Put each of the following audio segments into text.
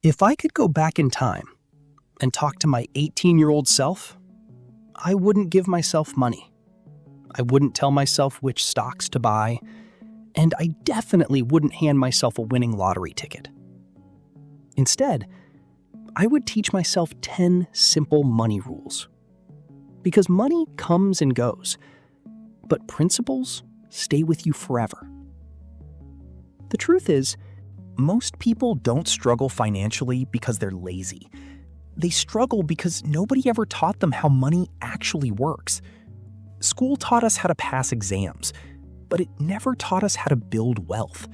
If I could go back in time and talk to my 18-year-old self, I wouldn't give myself money. I wouldn't tell myself which stocks to buy, and I definitely wouldn't hand myself a winning lottery ticket. Instead, I would teach myself 10 simple money rules. Because money comes and goes, but principles stay with you forever. The truth is, most people don't struggle financially because they're lazy. They struggle because nobody ever taught them how money actually works. School taught us how to pass exams, but it never taught us how to build wealth.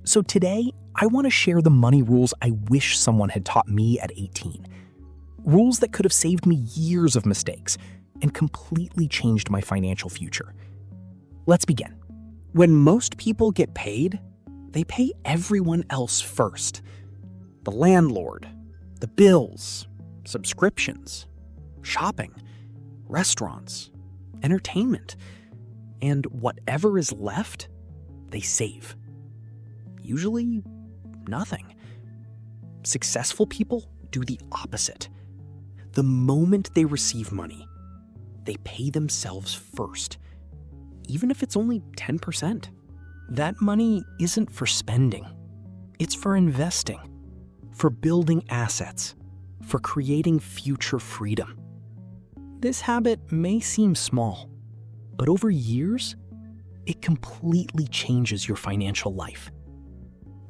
So today, I want to share the money rules I wish someone had taught me at 18. Rules that could have saved me years of mistakes and completely changed my financial future. Let's begin. When most people get paid, they pay everyone else first. The landlord, the bills, subscriptions, shopping, restaurants, entertainment, and whatever is left, they save. Usually, nothing. Successful people do the opposite. The moment they receive money, they pay themselves first, even if it's only 10%. That money isn't for spending. It's for investing, for building assets, for creating future freedom. This habit may seem small, but over years, it completely changes your financial life.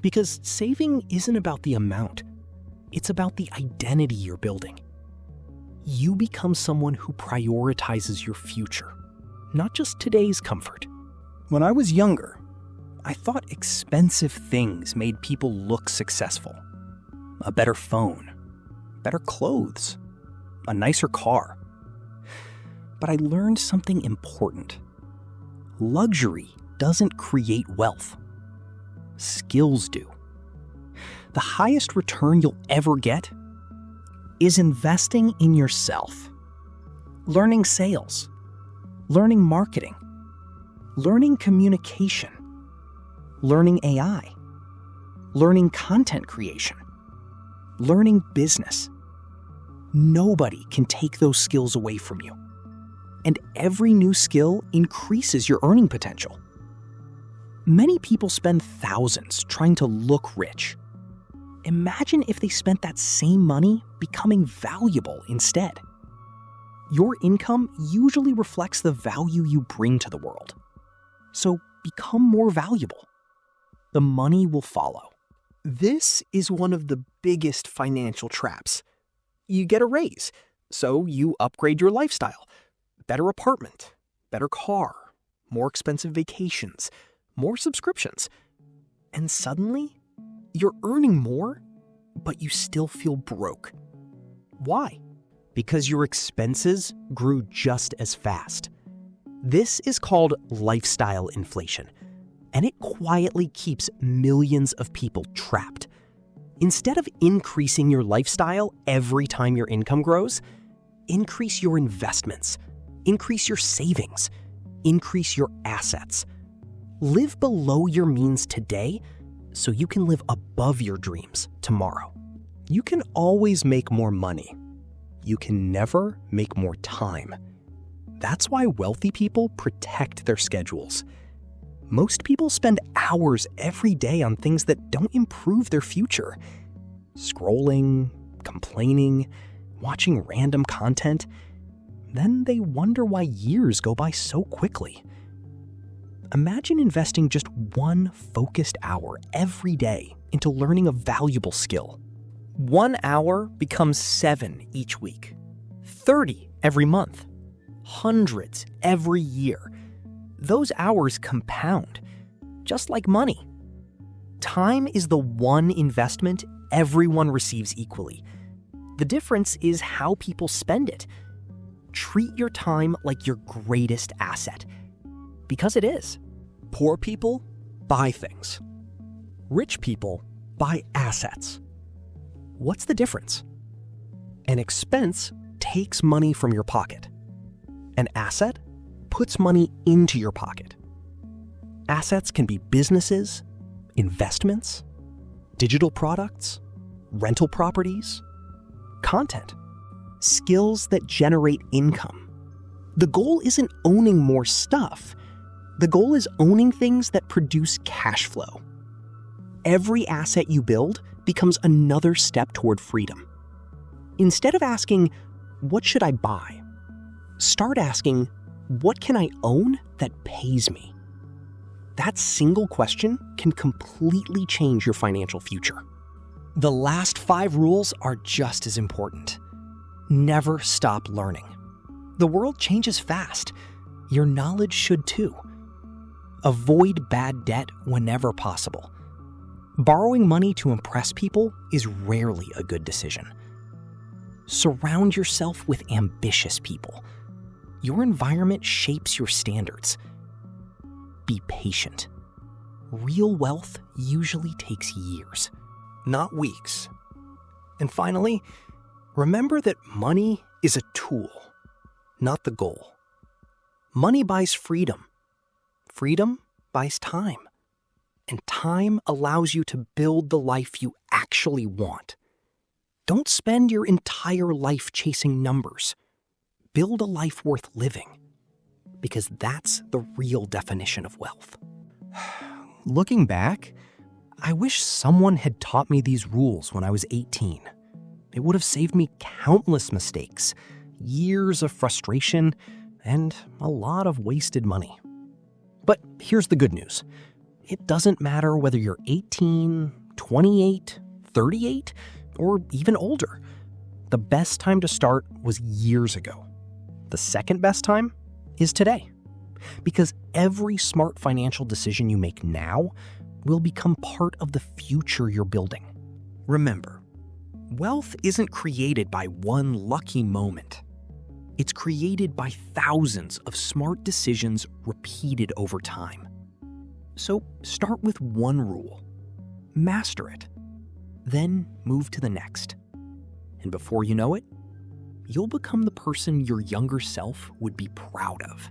Because saving isn't about the amount, it's about the identity you're building. You become someone who prioritizes your future, not just today's comfort. When I was younger, I thought expensive things made people look successful. A better phone, better clothes, a nicer car. But I learned something important. Luxury doesn't create wealth. Skills do. The highest return you'll ever get is investing in yourself. Learning sales, learning marketing, learning communication, learning AI, learning content creation, learning business. Nobody can take those skills away from you. And every new skill increases your earning potential. Many people spend thousands trying to look rich. Imagine if they spent that same money becoming valuable instead. Your income usually reflects the value you bring to the world. So become more valuable. The money will follow. This is one of the biggest financial traps. You get a raise, so you upgrade your lifestyle. Better apartment, better car, more expensive vacations, more subscriptions. And suddenly, you're earning more, but you still feel broke. Why? Because your expenses grew just as fast. This is called lifestyle inflation, and it quietly keeps millions of people trapped. Instead of increasing your lifestyle every time your income grows, increase your investments, increase your savings, increase your assets. Live below your means today so you can live above your dreams tomorrow. You can always make more money. You can never make more time. That's why wealthy people protect their schedules. Most people spend hours every day on things that don't improve their future. Scrolling, complaining, watching random content. Then they wonder why years go by so quickly. Imagine investing just 1 focused hour every day into learning a valuable skill. 1 hour becomes 7 each week, 30 every month, hundreds every year. Those hours compound, just like money. Time is the one investment everyone receives equally. The difference is how people spend it. Treat your time like your greatest asset, because it is. Poor people buy things. Rich people buy assets. What's the difference? An expense takes money from your pocket. An asset puts money into your pocket. Assets can be businesses, investments, digital products, rental properties, content, skills that generate income. The goal isn't owning more stuff. The goal is owning things that produce cash flow. Every asset you build becomes another step toward freedom. Instead of asking, what should I buy? Start asking, what can I own that pays me? That single question can completely change your financial future. The last 5 rules are just as important. Never stop learning. The world changes fast. Your knowledge should too. Avoid bad debt whenever possible. Borrowing money to impress people is rarely a good decision. Surround yourself with ambitious people. Your environment shapes your standards. Be patient. Real wealth usually takes years, not weeks. And finally, remember that money is a tool, not the goal. Money buys freedom. Freedom buys time. And time allows you to build the life you actually want. Don't spend your entire life chasing numbers. Build a life worth living, because that's the real definition of wealth. Looking back, I wish someone had taught me these rules when I was 18. It would have saved me countless mistakes, years of frustration, and a lot of wasted money. But here's the good news. It doesn't matter whether you're 18, 28, 38, or even older. The best time to start was years ago. The second best time is today. Because every smart financial decision you make now will become part of the future you're building. Remember, wealth isn't created by one lucky moment. It's created by thousands of smart decisions repeated over time. So start with one rule. Master it. Then move to the next. And before you know it, you'll become the person your younger self would be proud of.